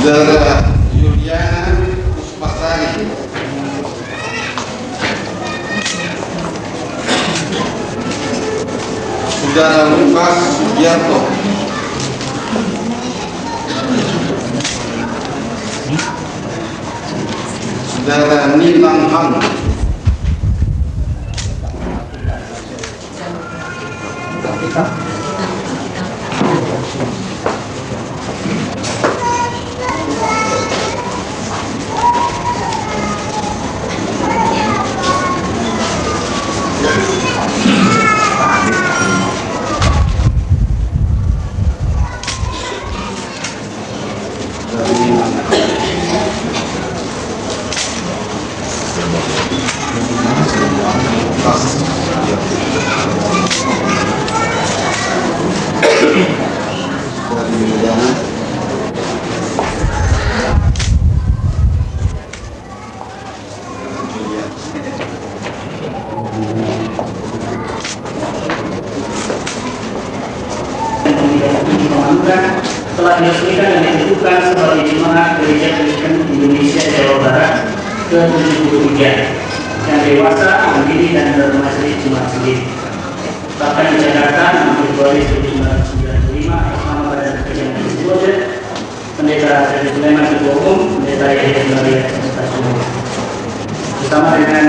Saudara Yuliana Puspasari, Saudara Lukas Sugiarto, Saudara Nilang Han, telah diresmikan dan ditentukan sebagai jemaah Gereja Kristen Indonesia Jawa Barat ke-73 yang dewasa, mandiri dan bermajelis Jumat sendiri. Bahkan di Jakarta 6 Februari 1995 atas nama Badan Kerja Majelis Pendeta Freddy Sulaiman Ketua Umum, Pendeta Yahya Maria Stasiun. Bersama dengan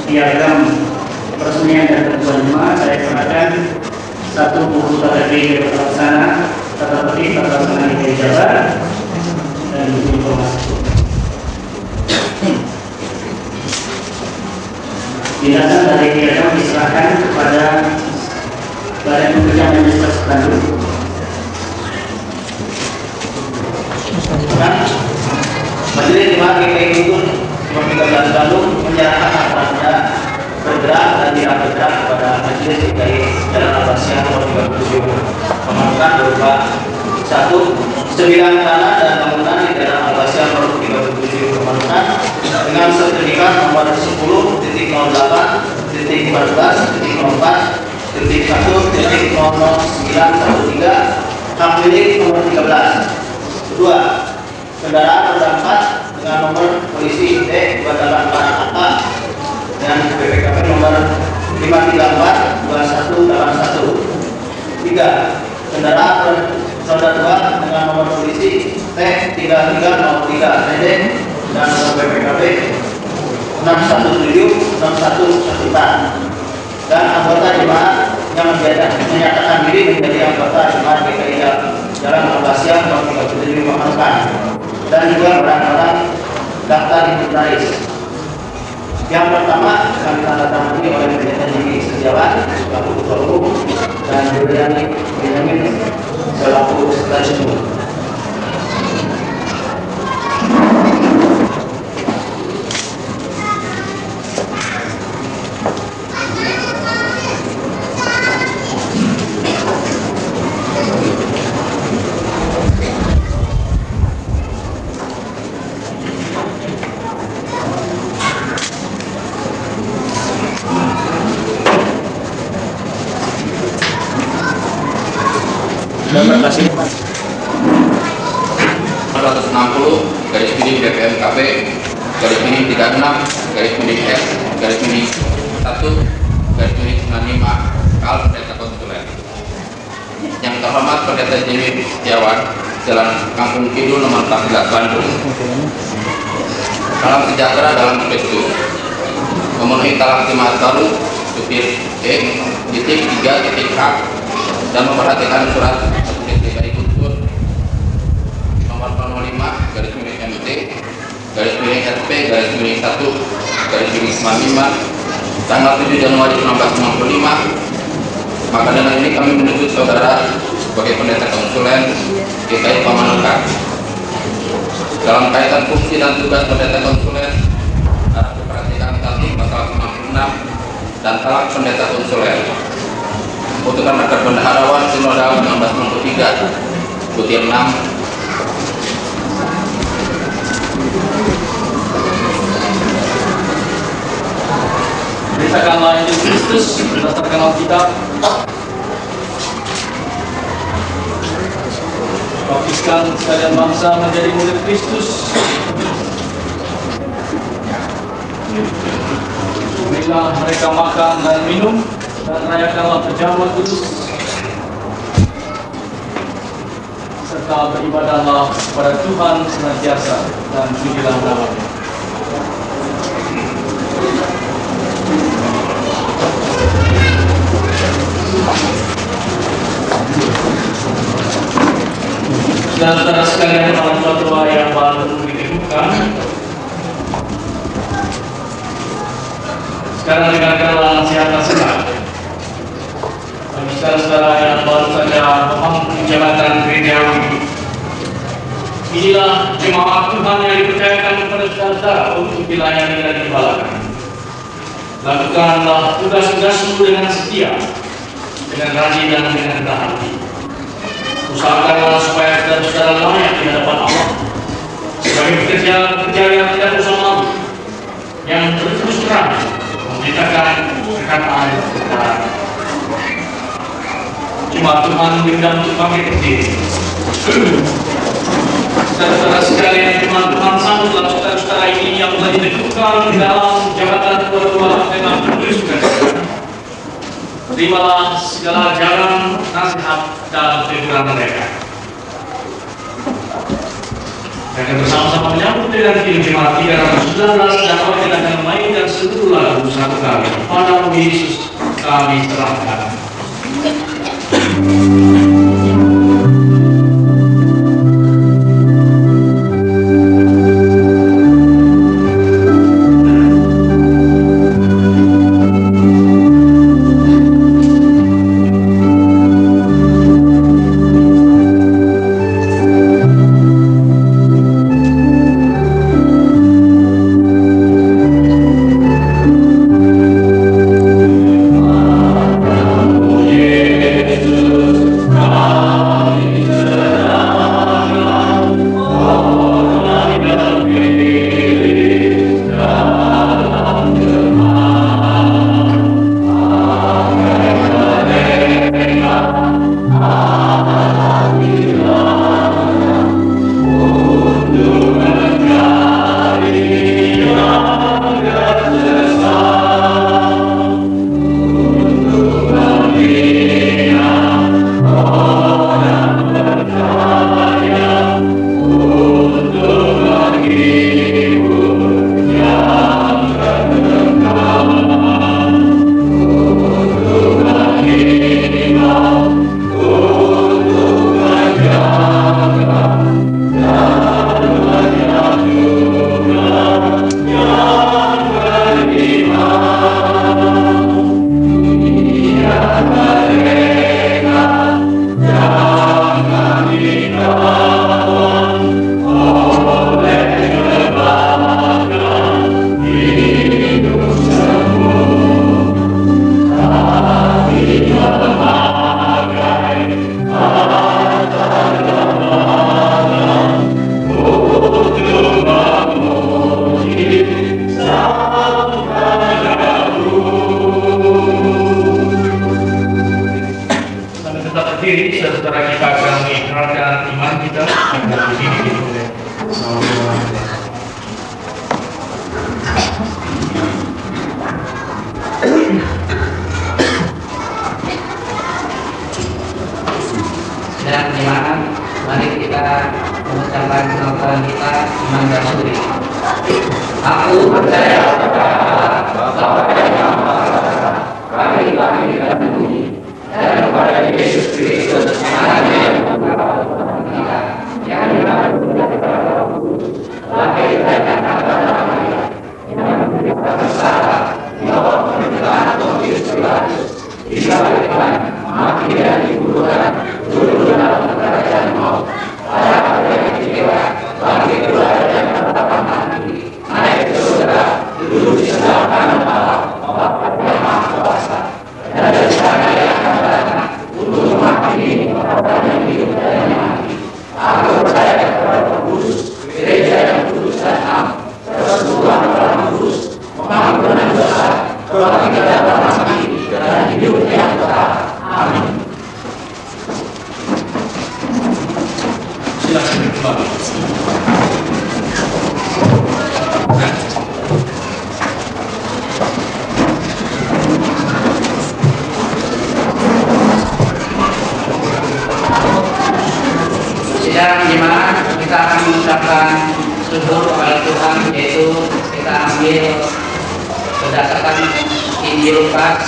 piagam peresmian dan ketua jemaah, saya serahkan satu buku tata tertib pelaksana tata tertib pelaksanaan di Jawa dan buku informasi. Penjelasan dari piagam diserahkan kepada Badan Kerja Majelis Bandung. Majelis Jemaat GKI Guntur 13 Bandung menyerahkan kepada bergerak dan tidak bergerak kepada Majelis GKI Jalan Abbasiyah nomor 37 pembangunan berupa 1. 9 tanah dan bangunan di Jalan Abbasiyah nomor 37 pembangunan dengan sertifikat nomor 10.14.04.1.00913 hak milik nomor 13. 2. Kendaraan roda 4 dengan nomor polisi D284 AK dan BPKB nomor 5342181. 3. Kendaraan roda 2 dengan nomor polisi T3303 TD dan nomor BPKB 6176114 dan anggota jemaat yang menyatakan diri menjadi anggota jemaat GKI Jalan Abbasiyah nomor 37 Pemanukan dan juga orang-orang daftar inventaris. Yang pertama kami tanda tangani oleh Pendeta Jimmy Setiawan selaku Ketua Umum dan Juliani Benjamin selaku Sekretaris Umum. Nomor 460 garis miring BPMKB garis miring 36 garis miring S garis miring 1 garis miring 95 Kal Pendeta Konsulen. Yang terhormat Pendeta Jimmy Setiawan, Jalan Kampung Kidul nomor 14 Bandung. Salam sejahtera dalam Kristus. Memenuhi talak baru supir E.3.H dan memperhatikan surat GKI Guntur nomor 05 garis miring MT garis miring SP garis miring 1 garis miring 95 tanggal 7 Januari 1995. Maka dengan ini kami menunjuk saudara sebagai pendeta konsulen GKI Pamanukan. Dalam kaitan fungsi dan tugas pendeta konsulen harus diperhatikan tadi pasal 96 dan talak pendeta konsulen. Putusan Rekat Bendaharawan Sinodal 1993 Butir 6 Beritakanlah Injil Kristus berdasarkan Alkitab. Baptiskan menjadikan sekalian bangsa menjadi murid Kristus. Marilah mereka makan dan minum dan rayakanlah perjamuan kudus, serta beribadahlah kepada Tuhan senantiasa dan pujilah nama-Nya. Dan saudara sekalian, orang tua yang baru diteguhkan, sekarang dengarkanlah nasihat nasihat. Bagi saudara yang baru saja memasuki jabatan gerejawi, inilah jemaat Tuhan yang dipercayakan kepada saudara untuk dilayani dan digembalakan. Lakukanlah tugas-tugasmu dengan setia, dengan rajin dan dengan rendah hati. Usahakanlah supaya saudara layak di hadapan Allah sebagai pekerja yang tidak bosan malu, yang terus terang memberitakan perkataan kebenaran. Cuma Tuhan diundang untuk bangkit berdiri. Saudara-saudara sekalian, Tuhan sambutlah saudara-saudara ini yang telah diteguhkan dalam jabatan ketua dengan penuh sukacita. Terimalah segala ajaran, nasihat, dan teguran mereka. Mereka bersama-sama menyambut dengan kirim jemaat 319 dan kita akan memainkan seluruh lagu satu kali. Padamu Yesus kami serahkan. Saudara kita akan mengikrarkan iman kita akan dididik oleh Allah. Dan jemaat, mari kita mengucapkan pengakuan kita iman dan suri. Aku percaya kepada Bapa yang Maha Esa, kami lahir dan bumi, dan kepada Yesus Kristus, Anaknya yang membawa Tuhan kita, yang mengandung dari Roh Kudus, lahir dari kata Maria, yang menderita bersalah, di bawah pemerintahan Pontius Pilatus, dibangkitkan, mati dan dikuburkan, turun dalam kerajaan maut, pada hari yang ketiga, bangkit pula dari yang pertama nanti, naik ke surga, duduk di sebelah kanan Allah, mengambil berdasarkan Injil Lukas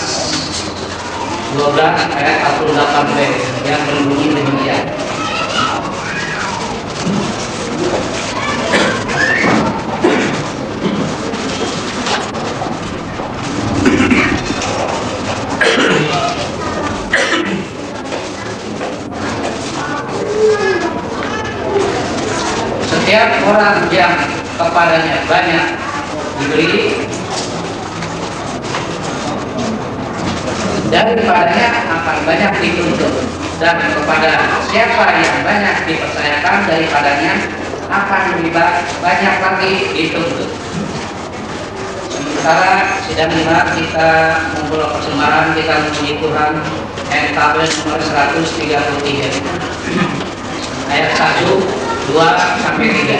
12 ayat 48b yang berbunyi demikian. Setiap orang yang kepadanya banyak diberi, daripadanya akan banyak dituntut, dan kepada siapa yang banyak dipercayakan daripadanya akan lebih banyak lagi dituntut. Sementara sidang lima kita mengumpul persembahan, kita memuji Tuhan. NKB nomor 133 ayat 1, 2 sampai 3.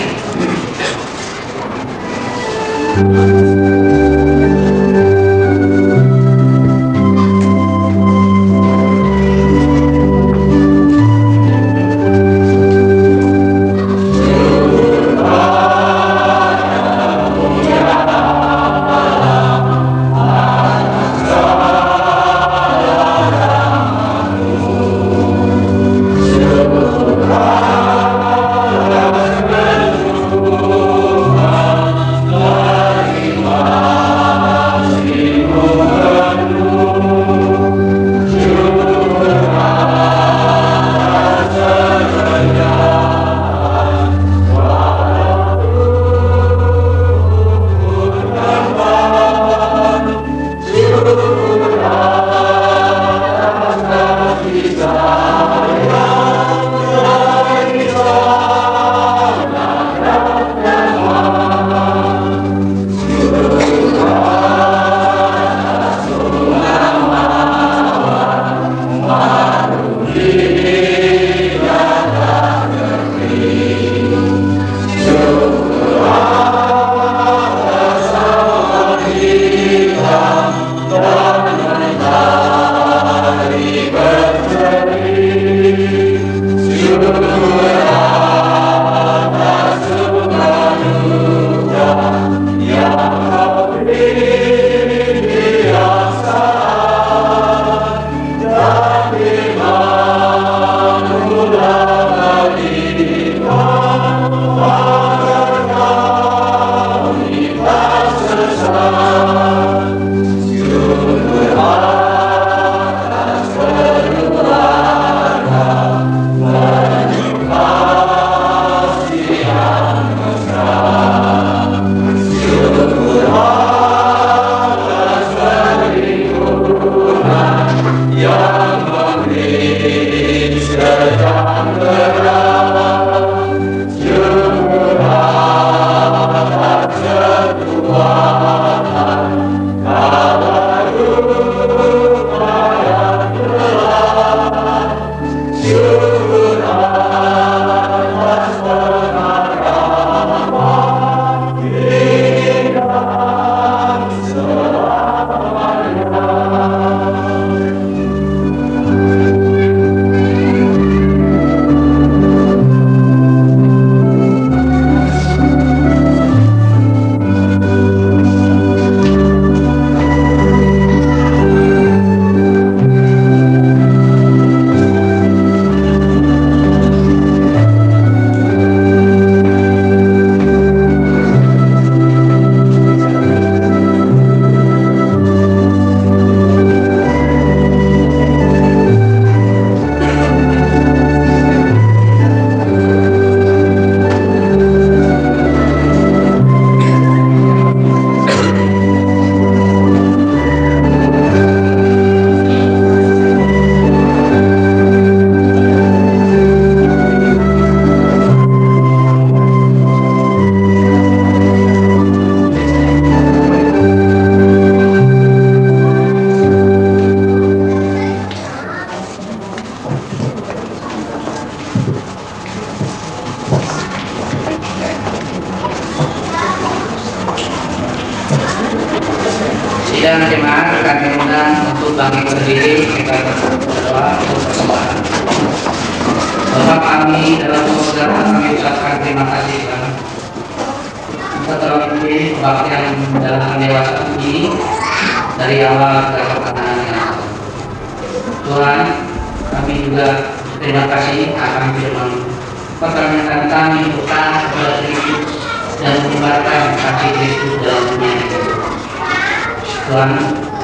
Sidang jemaat kami undang untuk bangkit berdiri, kita berdoa untuk persembahan. Bapa kami dalam surga, kami ucapkan terima kasih Tuhan. Engkau telah memilih kebaktian dalam pendewasaan ini dari awal ke pertengahan. Tuhan, kami juga terima kasih akan firman pertanyaan kami untuk taat kepada Kristus dan menyebarkan kasih Kristus dalam dunia ini. Tuhan,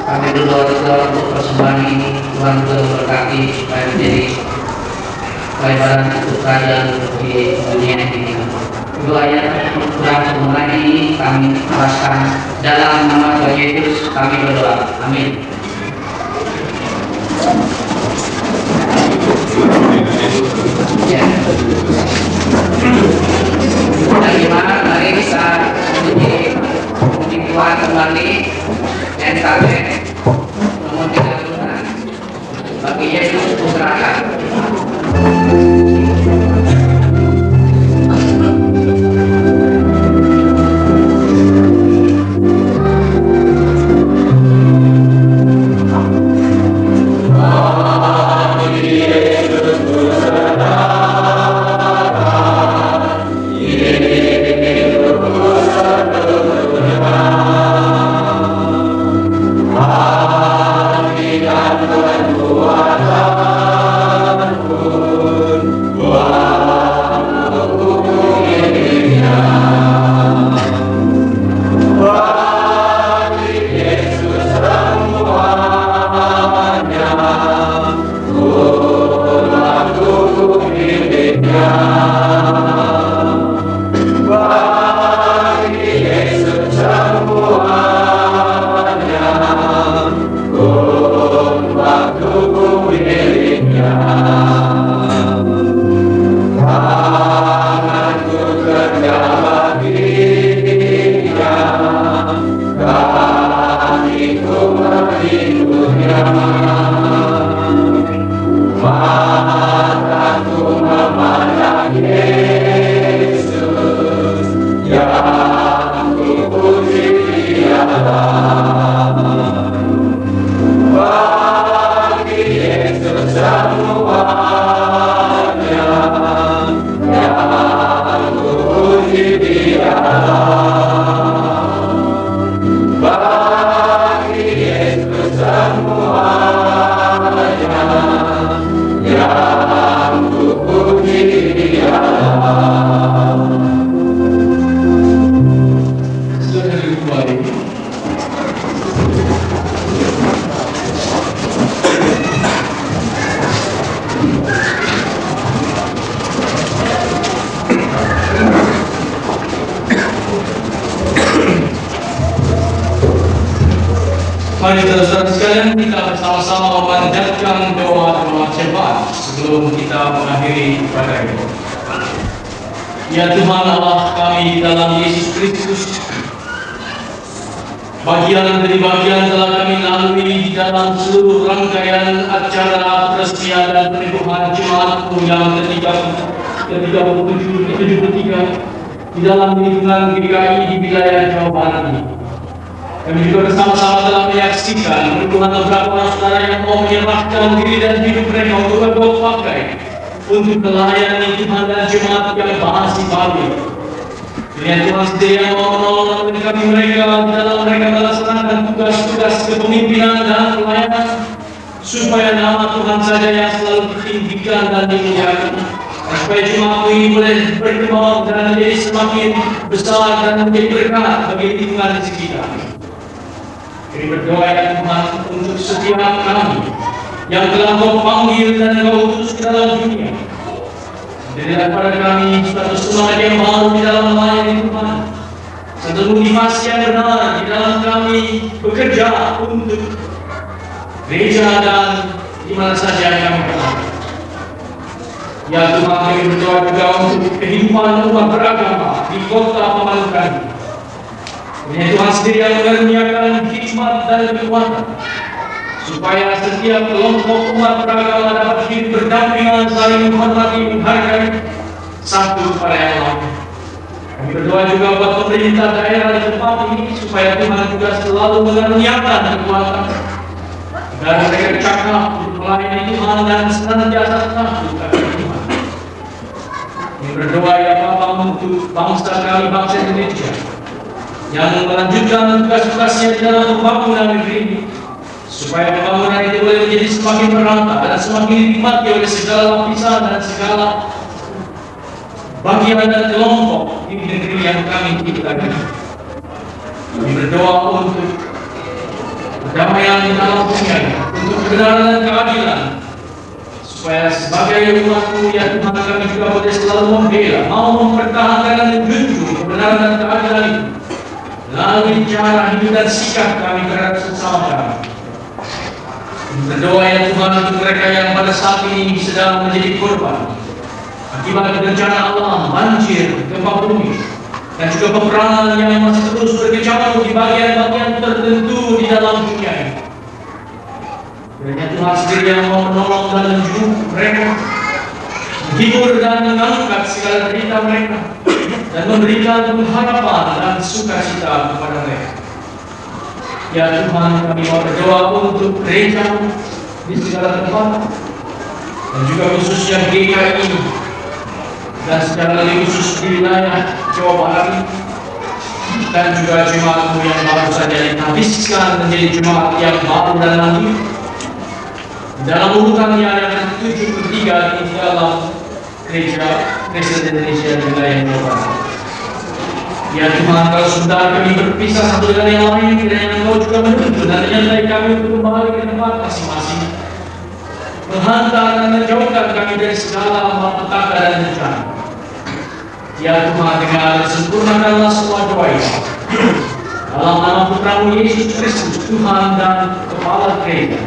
kami berdoa untuk persembahan ini. Tuhan berkati supaya menjadi pelayanan untuk kerajaan di dunia ini. Doa yang kurang mengenai ini kami ikhlaskan dalam nama Tuhan Yesus kami berdoa. Amin. Ya. Mari kita puji Tuhan kembali NKB nomor 36 bagi Yesus Putra. Mari saudara sekalian kita bersama-sama memanjatkan doa jemaat sebelum kita mengakhiri ibadah ini. Ya Tuhan Allah kami di dalam Yesus Kristus, bagian dari bagian telah kami lalui di dalam seluruh rangkaian acara peresmian dan penyembuhan jemaat yang ke-73 di dalam lingkungan GKI di wilayah Jawa Barat ini. Kami juga bersama-sama telah menyaksikan perjuangan beberapa orang saudara yang mau menyerahkan diri dan hidup mereka untuk berbuat pakai untuk melayani Tuhan dan jemaat yang masih baru. Dengan Tuhan sendiri yang mau menolong dan melengkapi mereka di dalam mereka melaksanakan tugas-tugas kepemimpinan dan pelayanan, supaya nama Tuhan saja yang selalu ditinggikan dan dimuliakan, supaya jemaat ini boleh berkembang dan menjadi semakin besar dan menjadi berkat bagi lingkungan di sekitar. Kami berdoa ya Tuhan untuk setiap kami yang telah Kau panggil dan Kau utus ke dalam dunia. Berilah kepada kami suatu semangat yang baru di dalam melayani Tuhan, satu motivasi yang benar di dalam kami bekerja untuk gereja dan di mana saja kami berada. Ya Tuhan, kami berdoa juga untuk kehidupan umat beragama di kota Pamanukan. Ya Tuhan sendiri yang mengaruniakan hikmat dan kekuatan, supaya setiap kelompok umat beragama dapat hidup berdampingan, saling menghormati, menghargai satu kepada yang lain. Kami berdoa juga buat pemerintah daerah di tempat ini, supaya Tuhan juga selalu mengaruniakan kekuatan dan mereka cakap untuk melayani Tuhan dan senantiasa takut akan Tuhan. Kami berdoa ya Bapa untuk bangsa kami, bangsa Indonesia, yang melanjutkan tugas-tugasnya di dalam pembangunan negeri ini, supaya pembangunan itu boleh menjadi semakin merata dan semakin dinikmati oleh segala lapisan dan segala bagian dan kelompok di negeri yang kami ciptakan. Kami berdoa untuk perdamaian di dalam dunia, untuk kebenaran dan keadilan, supaya sebagai umat-Mu ya Tuhan, kami juga boleh selalu membela, mau mempertahankan dan menjunjung kebenaran dan keadilan itu melalui cara hidup dan sikap kami terhadap sesama kami. Berdoa ya Tuhan untuk mereka yang pada saat ini sedang menjadi korban akibat bencana alam, banjir, gempa bumi, dan juga peperangan yang masih terus berkecamuk di bagian-bagian tertentu di dalam dunia ini. Kiranya Tuhan sendiri yang mau menolong dan menjunjung mereka, menghibur dan mengangkat segala derita mereka, dan memberikan pengharapan dan sukacita kepada mereka. Ya Tuhan, kami mau berdoa untuk gereja di segala tempat, dan juga khususnya GKI, dan secara lebih khusus di wilayah Jawa Barat, dan juga jemaat-Mu yang baru saja dihabiskan menjadi jemaat yang baru dan lagi dalam urutannya yang ke-73 di dalam gereja Kristen Indonesia di wilayah Jawa Barat. Ya Tuhan, kalau sudah kami berpisah satu dengan yang lain, kiranya Engkau juga menuntun dan menyertai kami untuk kembali ke tempat masing-masing, menghantar dan menjauhkan kami dari segala malapetaka dan bencana. Ya Tuhan, dengan sempurnakanlah semua doa ini dalam nama Putra-Mu Yesus Kristus, Tuhan dan Kepala Gereja.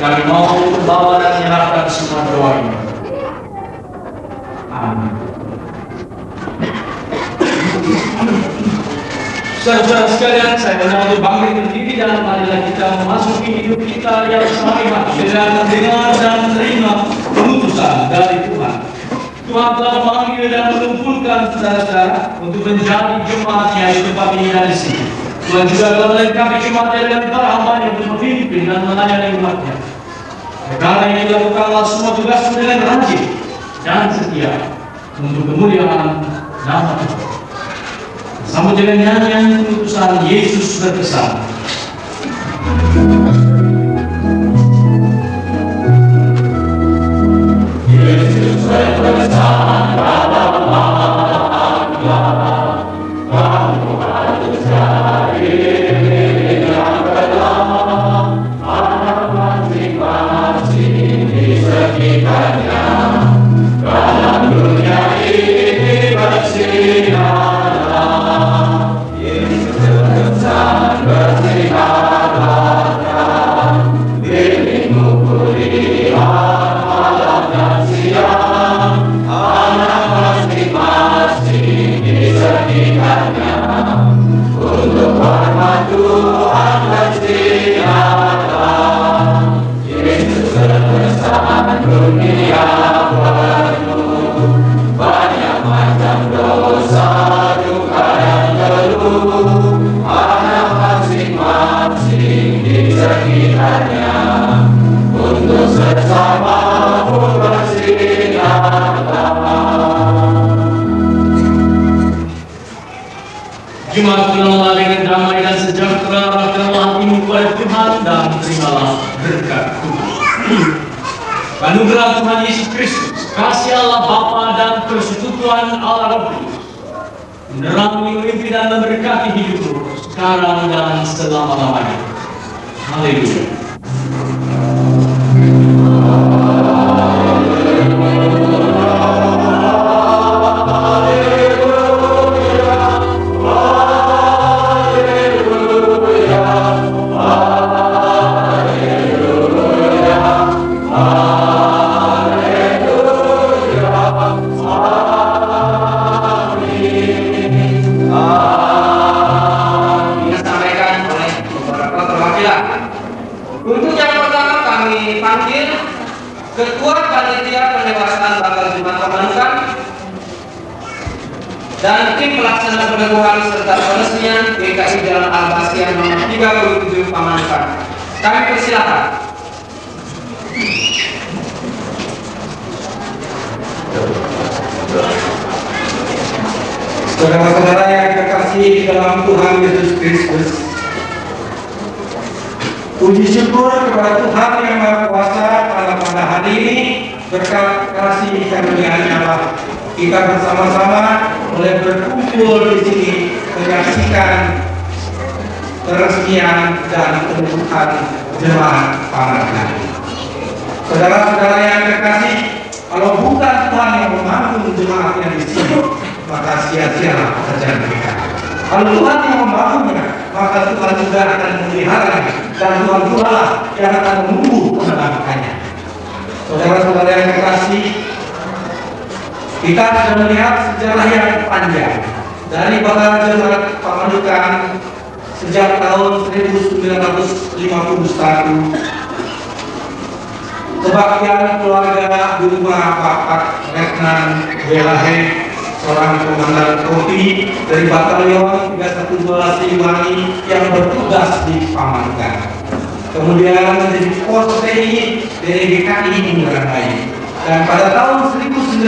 Kami mau membawa dan menyerahkan semua doa ini. Amin. Saudara-saudara sekalian, saya mohon untuk bangkit berdiri dan marilah kita memasuki hidup kita yang sehari-hari dengan mendengar dan menerima keputusan dari Tuhan. Tuhan telah memanggil dan mengumpulkan saudara-saudara untuk menjadi jemaat-Nya di tempat ini dan di sini. Tuhan juga telah melengkapi jemaat-Nya dengan para hamba-Nya untuk memimpin dan melayani umat-Nya. Karena ini lakukanlah semua tugas dengan rajin dan setia untuk kemuliaan nama Tuhan. Sambut dengan nyanyian keputusan Yesus berpesan. Yesus berpesan dalam nama, kamu harus cari yang benar, anak masing-masing di sekitarnya. Dalam dunia ini bersinar, untuk hormat Tuhan bersiarlah. Yesus berpesan dunia penuh banyak macam dosa, duka dan keluh. Anak masing-masing di sekitarnya, untuk sesama pun bersiarlah. Jemaat pulang dengan damai dan sejahtera, rahmatlah hatimu kepada Tuhan dan terimalah berkat Tuhan. Anugerah Tuhan Yesus Kristus, kasih Allah Bapa dan persekutuan Allah Roh Kudus menerangi, memimpin dan memberkati hidupmu sekarang dan selama-lamanya. Haleluya. Untuk yang pertama kami panggil Ketua Panitia Pendewasaan Bakal Jemaat Pemanukan dan tim pelaksana peneguhan serta peresmian GKI Jalan Al-Basian nomor 37 Pamanukan. Kami persilakan. Saudara-saudara yang kekasih terkasih di dalam Tuhan Yesus Kristus, puji syukur kepada Tuhan yang Maha Kuasa pada hari ini berkat kasih karunia-Nya Allah kita bersama-sama boleh berkumpul di sini menyaksikan peresmian dan pembukaan jemaat Pamandukan. Saudara-saudara yang terkasih, kalau bukan Tuhan yang membangun jemaatnya di sini, maka sia-sialah pekerjaan kita. Kalau Tuhan yang membangunnya, maka Tuhan juga akan memeliharanya, dan Tuhan pula yang akan menumbuh kembangkannya. Saudara-saudara yang terkasih, kita sudah melihat sejarah yang panjang dari bakal jemaat Pamandukan sejak tahun 1951. Kebaktian keluarga di rumah Bapak Letnan Welahe, seorang komandan kopi dari Batalion 312 Siliwangi yang bertugas di Pamandukan. Kemudian menjadi pos TNI dari GKI Bundaran Hi. Dan pada tahun 1990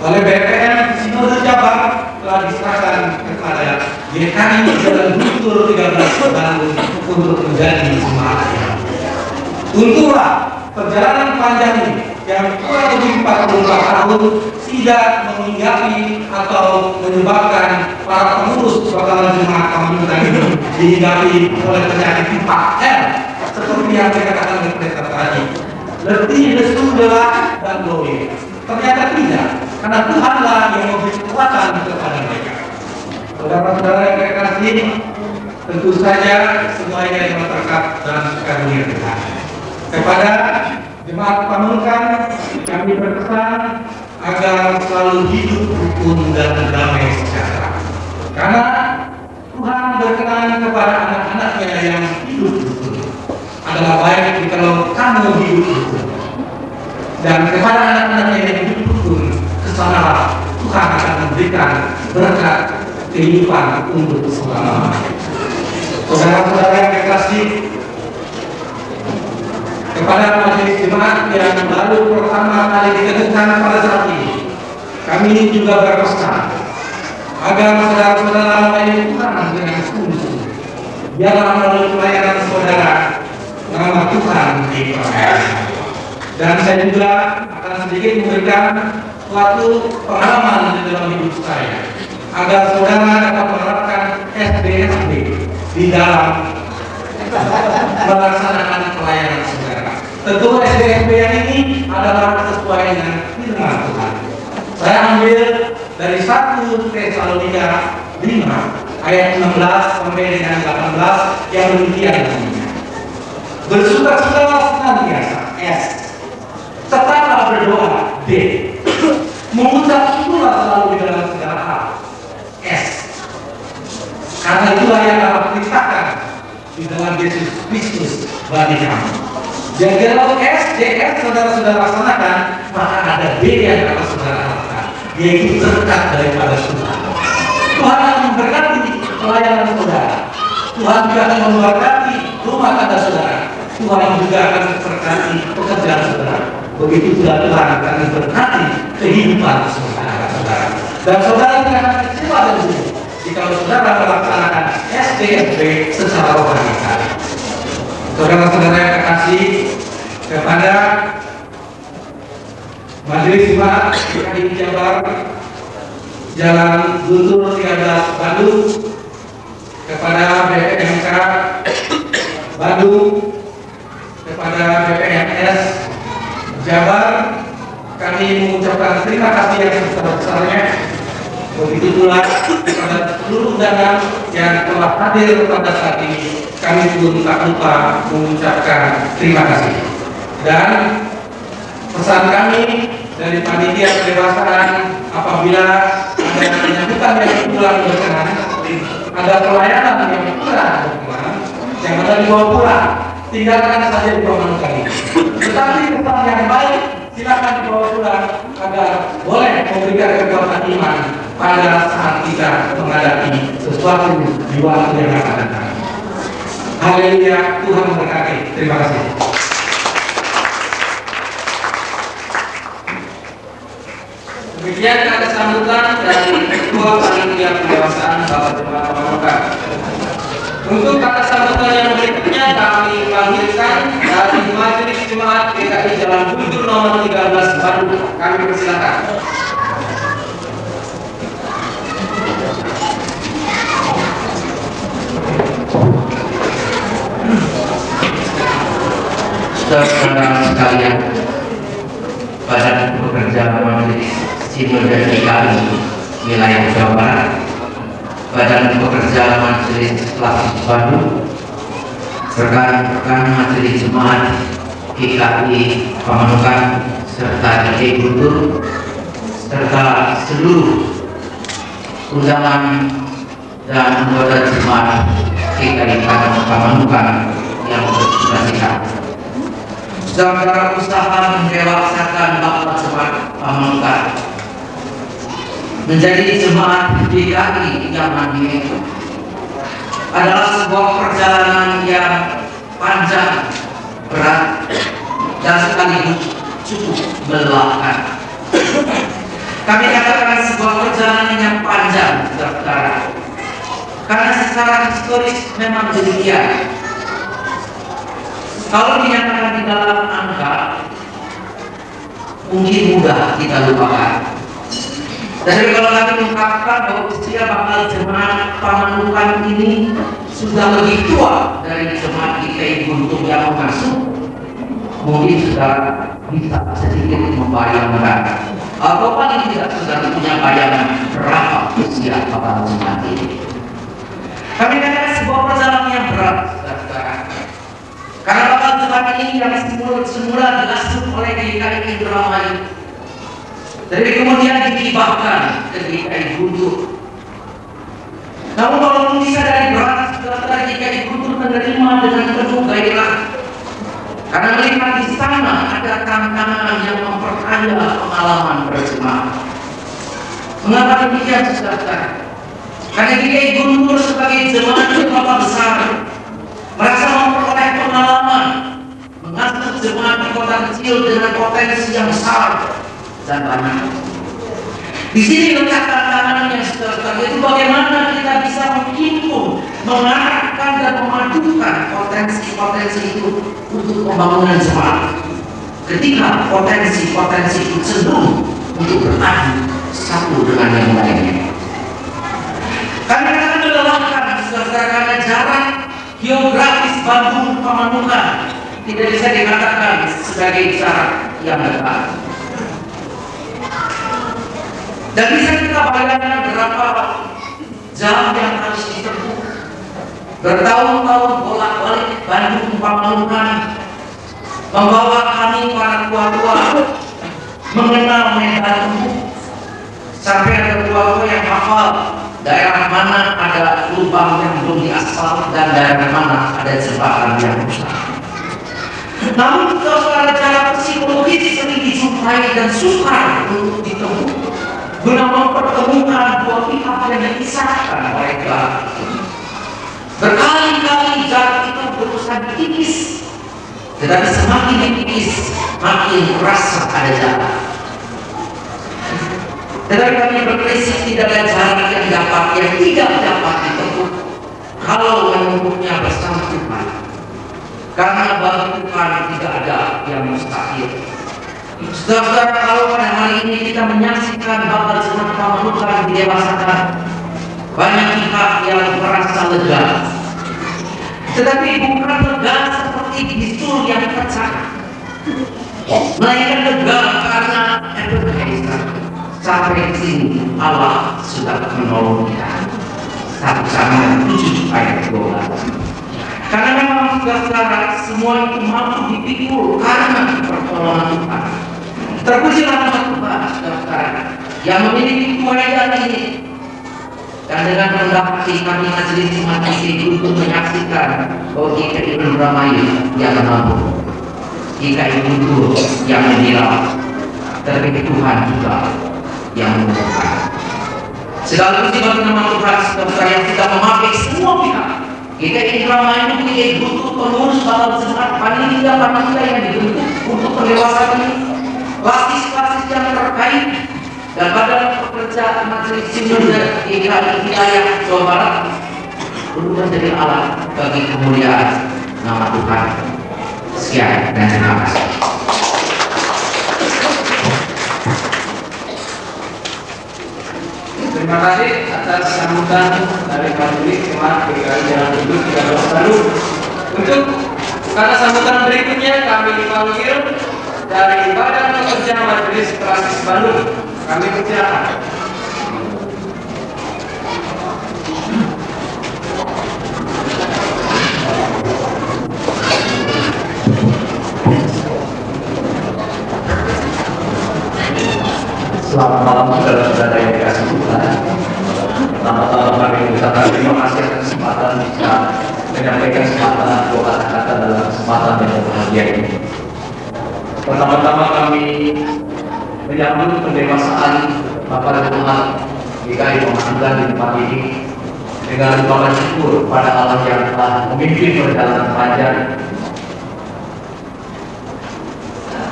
oleh BPN Sinode Jabar telah diserahkan kepada GKI Jalan Guntur 13 Bandung untuk menjadi jemaatnya. Untunglah perjalanan panjang ini yang kurang lebih 44 tahun tidak menghinggapi atau menyebabkan para pengurus bakalan jemaat Pamandukan ini dihinggapi oleh penyakit 4L seperti yang dikatakan oleh pendeta tadi. Letih, lesu, lelah, dan loe. Ternyata tidak, karena Tuhanlah yang memberi kekuatan kepada mereka. Saudara-saudara yang terkasih, tentu saja semuanya yang berkat dan karunia Tuhan. Kepada jemaat Pamandukan, kami berpesan agar selalu hidup rukun dan damai sejahtera. Karena Tuhan berkenan kepada anak-anaknya yang hidup rukun. Adalah baik kalau kamu hidup rukun. Dan kepada anak-anaknya yang hidup rukun, kesanalah Tuhan akan memberikan berkat kehidupan untuk selama-lamanya. Saudara-saudara yang terkasih, kepada majelis jemaat yang baru pertama kali diketukan pada saat ini, kami juga berpesan agar saudara-saudara melayani Tuhan dengan sungguh-sungguh. Biarlah melalui pelayanan saudara nama Tuhan dipermuliakan. Dan saya juga akan sedikit memberikan suatu pengalaman di dalam hidup saya agar saudara dapat menerapkan SDSB di dalam melaksanakan pelayanan saudara. Tentu SDSB yang ini adalah sesuai dengan firman Tuhan. Saya ambil dari 1 Tesalonika 5 ayat 16 sampai dengan 18 yang demikian bunyinya. Bersuka-suka senantiasa S. Tetaplah berdoa D. Mengucap syukurlah selalu di dalam segala hal S. Karena itulah yang dapat perintahkan di dalam Yesus Kristus bagi kamu. Jadi kalau S, DS saudara-saudara laksanakan, maka ada B yang dapat saudara lakukan, yaitu berkat daripada Tuhan. Tuhan akan memberkati pelayanan saudara. Tuhan juga akan memberkati rumah tangga saudara. Tuhan juga akan memberkati pekerjaan saudara. Begitu pula Tuhan akan memberkati kehidupan saudara. Dan saudara tidak akan kecewa dan sedih jika saudara melaksanakan SDSB secara rohani. Saudara-saudara yang terkasih, kepada Majelis Jemaat GKI Jabar Jalan Guntur 13 Bandung, kepada BPMK Bandung, kepada BPMS Jabar, kami mengucapkan terima kasih yang sebesar-besarnya. Begitu pula kepada seluruh undangan yang telah hadir pada saat ini, kami pun tak lupa mengucapkan terima kasih. Dan pesan kami dari panitia pendewasaan, apabila ada penyambutan yang kurang berkenan, ada pelayanan yang kurang berkenan, yang ada dibawa pulang, tinggalkan saja di Pamandukan ini. Tetapi pesan yang baik silakan dibawa pulang agar boleh memberikan kekuatan iman pada saat kita menghadapi sesuatu di waktu yang akan datang. Haleluya, Tuhan memberkati. Terima kasih. Demikian kata sambutan dari Ketua Panitia Untuk kata sambutan yang berikutnya kami panggilkan dari Majelis Jemaat GKI Jalan Guntur nomor 13 Bandung. Kami persilakan. Saudara sekalian, Badan Pekerja Majelis Sinode GKI wilayah Jawa Barat, Badan Pekerja Majelis Islam Bandung, rekan-rekan Majelis Jemaat GKI Pamanukan serta GKI Guntur, serta seluruh undangan dan anggota jemaat GKI Pamanukan yang bertugas. Saudara usaha mendewaskan Bapak Jemaat Pamanukan menjadi jemaat GKI yang mandiri adalah sebuah perjalanan yang panjang, berat, dan sekaligus cukup melelahkan. Kami katakan sebuah perjalanan yang panjang, saudara, karena secara historis memang demikian. Kalau dinyatakan di dalam angka, mungkin mudah kita lupakan. Tapi kalau kami mengungkapkan bahwa usia bakal jemaat Pamanukan ini sudah lebih tua dari jemaat GKI Guntur yang masuk, mungkin sudah bisa sedikit membayangkan atau paling tidak sudah punya bayangan berapa usia bakal jemaat ini. Kami katakan sebuah perjalanan yang berat, saudara. Karena bakal jemaat ini yang semula diasuh oleh GKI Indramayu, dari kemudian dihibahkan ke GKI Guntur. Namun kalau bisa dari berat, saudara, GKI Guntur menerima dengan penuh gairah, karena melihat di sana ada tantangan yang memperkaya pengalaman berjemaat. Mengapa demikian, saudara? Karena GKI Guntur sebagai jemaat yang besar merasa memperoleh pengalaman mengasuh jemaat di kota kecil dengan potensi yang besar dan banyak. Di sini letak tantangannya, saudara, itu bagaimana kita bisa menghimpun, mengarahkan dan memadukan potensi-potensi itu untuk pembangunan jemaat. Ketika potensi-potensi itu cenderung untuk beradu satu dengan yang lainnya. Karena kita melelahkan, saudara, karena jarak geografis Bandung Pamanukan tidak bisa dikatakan sebagai jarak yang dekat. Dan bisa kita bayangkan berapa jam yang harus ditempuh, bertahun-tahun bolak-balik Bandung Pamanukan, membawa kami para tua-tua mengenal medan umum, sampai ada tua-tua yang hafal daerah mana ada lubang yang belum diaspal dan daerah mana ada jembatan yang rusak. Namun secara psikologis sering dijumpai dan sukar untuk ditempuh, guna mempertemukan dua pihak yang dipisahkan oleh jarak. Berkali-kali jarak itu berusaha dikikis, tetapi semakin dikikis makin terasa ada jarak. Tetapi kami berprinsip tidak ada jarak yang tidak dapat ditempuh kalau menempuhnya bersama Tuhan. Karena bagi Tuhan tidak ada yang mustahil. Saudara, kalau pada hari ini kita menyaksikan bakal jemaat Pamanukan didewasakan, banyak pihak yang merasa lega. Tetapi bukan lega seperti bisul yang pecah, melainkan lega karena sampai di sini Allah sudah menolong kita. 1 Samuel 7 ayat 12. Karena memang saudara, semua itu mampu dipikul karena pertolongan Tuhan. Terpujilah nama Tuhan, saudara, yang memiliki kemuliaan ini. Dan dengan rendah hati kami majelis jemaat GKI untuk menyaksikan bahwa GKI Indramayu yang menabung, GKI Guntur yang mendirak, tetapi Tuhan juga yang menentukan. Segala puji bagi nama Tuhan, saudara, yang tidak memakai semua pihak. GKI Indramayu, GKI Guntur, pengurus bakal jemaat, panitia yang dibentuk untuk pendewasaan ini, basis-basis yang terkait, dan Badan Pekerja Majelis Sinode GKI wilayah Jawa Barat untuk menjadi alat bagi kemuliaan nama Tuhan. Sekian dan terima kasih. Terima kasih atas sambutan dari majelis jemaat GKI Jalan Hidup 13 Bandung. Untuk kata sambutan berikutnya kami dipanggil dari Badan Pekerja Majelis Prasis Bandung. Kami persilakan. Selamat malam saudara-saudara yang dikasih Tuhan. Pertama-tama kami mengucapkan terima kasih atas kesempatan bisa menyampaikan semata dua kata-kata dalam kesempatan yang berbahagia ini. Pertama-tama kami menyambut pendewasaan Bapak Jemaat GKI Pemanungkan di tempat ini dengan ucapan syukur pada Allah yang telah memimpin perjalanan panjang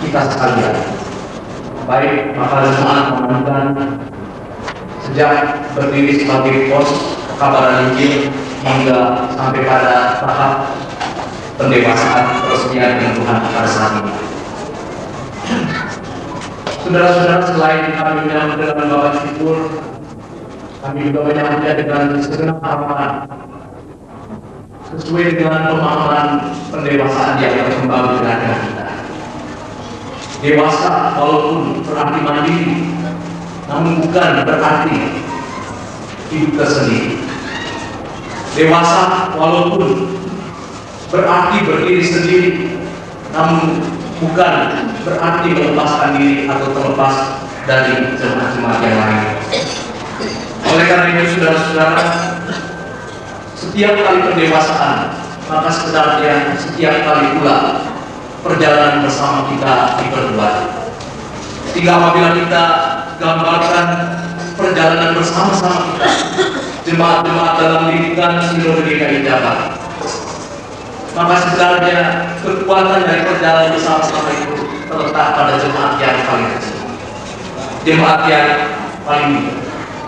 kita sekalian. Baik Bapak Jemaat Pemanungkan sejak berdiri sebagai pos kabaran Injil hingga sampai pada tahap pendewasaan peresmian dengan Tuhan pada saat ini. Saudara-saudara, selain kami menyambut dengan bapak syukur, kami juga menyambutnya dengan segenap harapan sesuai dengan pemahaman pendewasaan yang berkembang di negara kita. Dewasa walaupun berarti mandiri, namun bukan berarti hidup tersendiri. Dewasa walaupun berarti berdiri sendiri, namun bukan berarti melepaskan diri atau terlepas dari jemaat-jemaat yang lain. Oleh karena itu, saudara-saudara, setiap kali pendewasaan, maka sebenarnya setiap kali pula perjalanan bersama kita diperkuat. Sehingga apabila kita gambarkan perjalanan bersama-sama kita, jemaat-jemaat dalam lingkungan Sinode GKI Jakarta, maka sebenarnya kekuatan dari perjalanan bersama-sama itu terletak pada jemaat yang paling kecil, jemaat yang paling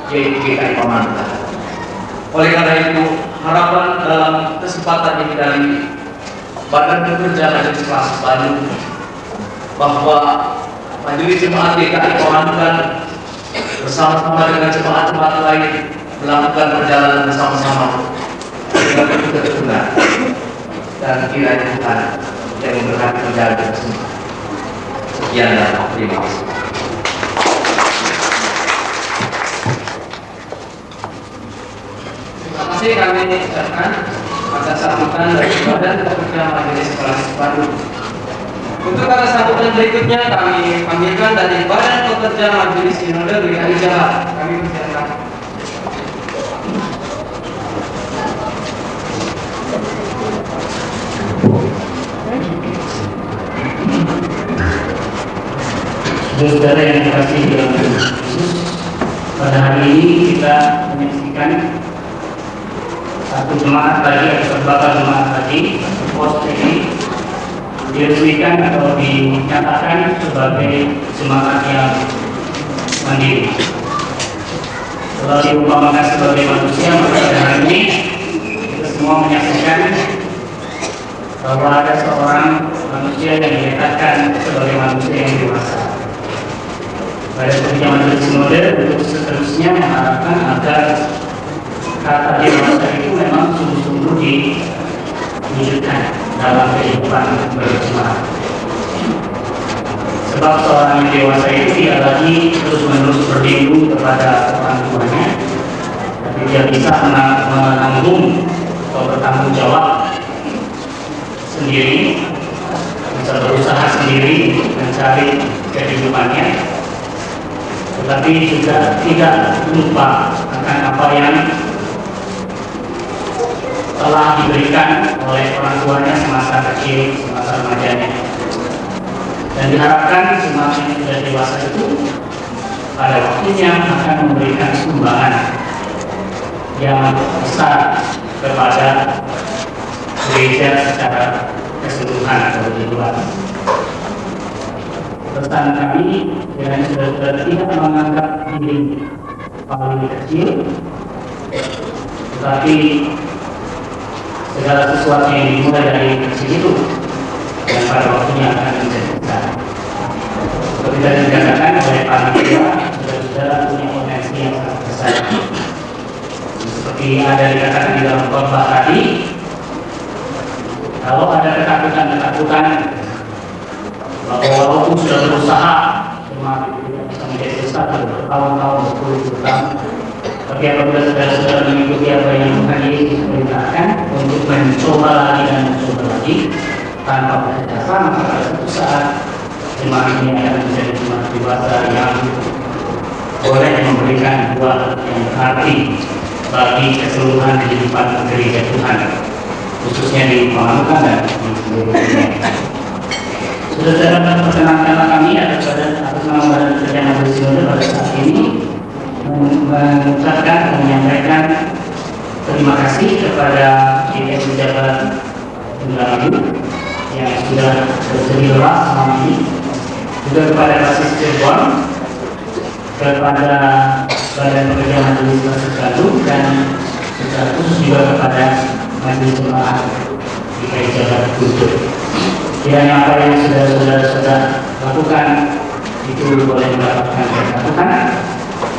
yaitu GKI Pemanungkan. Oleh karena itu, harapan dalam kesempatan ini dari Badan Pekerja Majelis Prasis Bandung bahwa Majelis Jemaat GKI Pemanungkan bersama-sama dengan jemaat-jemaat lain melakukan perjalanan bersama-sama dengan penuh ketekunan dan kiranya Tuhan yang memberkati perjalanan tersebut. Sekian dan terima kasih. Terima kasih kami ucapkan atas sambutan dari Badan Pekerja Majelis Prasis Bandung. Untuk kata sambutan berikutnya kami panggilkan dari Badan Pekerja Majelis Sinode GKI Jakarta. Kami persilakan. Saudara yang dikasihi dalam Yesus, pada hari ini kita menyaksikan satu jemaat lagi atau beberapa jemaat lagi pos ini diresmikan atau dinyatakan sebagai jemaat yang mandiri. Kalau diumpamakan sebagai manusia, maka pada hari ini kita semua menyaksikan bahwa ada seorang manusia yang dinyatakan sebagai manusia yang dewasa. Pada perjalanan Sinode untuk seterusnya mengharapkan agar kata dewasa itu memang sungguh-sungguh diwujudkan dalam kehidupan berjemaat. Sebab seorang yang dewasa itu tidak lagi terus-menerus berlindung kepada orang tuanya, tapi dia bisa menanggung atau bertanggung jawab sendiri, bisa berusaha sendiri mencari kehidupannya, tetapi juga tidak lupa akan apa yang telah diberikan oleh orang tuanya semasa kecil, semasa remajanya. Dan diharapkan semakin sudah dewasa itu pada waktunya akan memberikan sumbangan yang besar kepada gereja secara keseluruhan atau kehidupan. Pesan kami dengan sudah tidak menganggap diri paling kecil, tetapi segala sesuatu yang dimulai dari kecil itu dan pada waktunya akan menjadi besar. Seperti tadi dikatakan oleh panitia, saudara-saudara punya potensi yang sangat besar. Seperti ada dikatakan di dalam khotbah tadi, kalau ada ketakutan bahwa walaupun sudah berusaha cuma tidak bisa menjadi besar bertahun-tahun, berpuluh-puluh, tapi apabila saudara-saudara mengikuti apa yang Tuhan Yesus perintahkan untuk mencoba lagi dan mencoba lagi tanpa putus asa, maka pada suatu saat jemaat ini akan menjadi jemaat dewasa yang boleh memberikan buah yang berarti bagi keseluruhan kehidupan gereja Tuhan, khususnya di Pemanukan dan di seluruh dunia. Saudara-saudara, perkenankanlah kami atas nama Badan Kerja Majelis Sinode pada saat ini mengucapkan dan menyampaikan terima kasih kepada Ibu Pejabat Undang yang sudah bersedia lelah selama ini, juga kepada Basis Cirebon, kepada Badan Pekerja Majelis Basis Bandung, dan secara khusus juga kepada Majelis Jemaat DKI Jakarta Guntur. Kiranya apa yang saudara-saudara lakukan itu boleh mendapatkan berkat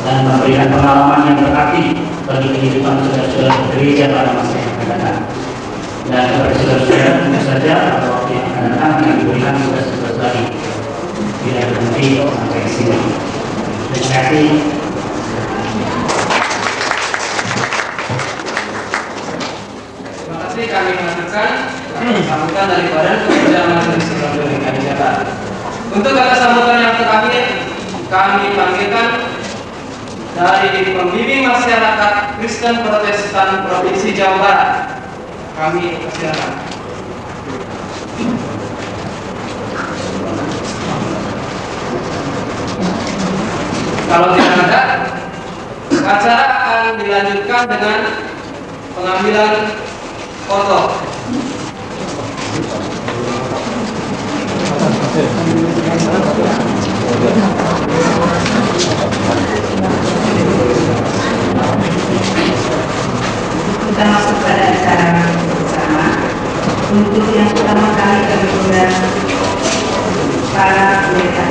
dan memberikan pengalaman yang berarti bagi kehidupan saudara-saudara gereja pada masa yang akan datang. Dan kepada saudara-saudara tentu saja pada waktu yang akan datang yang diberikan tugas-tugas lagi tidak berhenti sampai di sini. Terima kasih. Terima kasih, kami melanjutkan sambutan dari Badan Pekerja Majelis Sinode DKI Jakarta. Untuk kata sambutan yang terakhir, kami panggilkan dari Pembimbing Masyarakat Kristen Protestan Provinsi Jawa Barat. Kami persilakan. Kalau tidak ada, acara akan dilanjutkan dengan pengambilan foto. Kita masuk pada acara bersama. Untuk yang pertama kali kami undang para pendeta.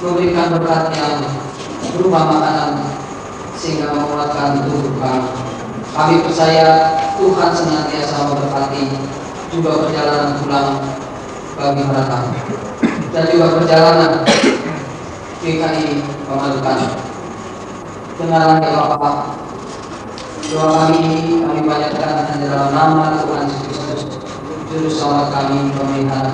memberikan berkat yang berupa makanan sehingga menguatkan tubuh kami. Kami percaya Tuhan senantiasa memberkati juga perjalanan pulang bagi mereka dan juga perjalanan GKI Pamanukan. Dengarlah ya Bapak, doa kami panjatkan hanya dalam nama Tuhan Yesus Kristus, Juru Selamat kami, pemelihara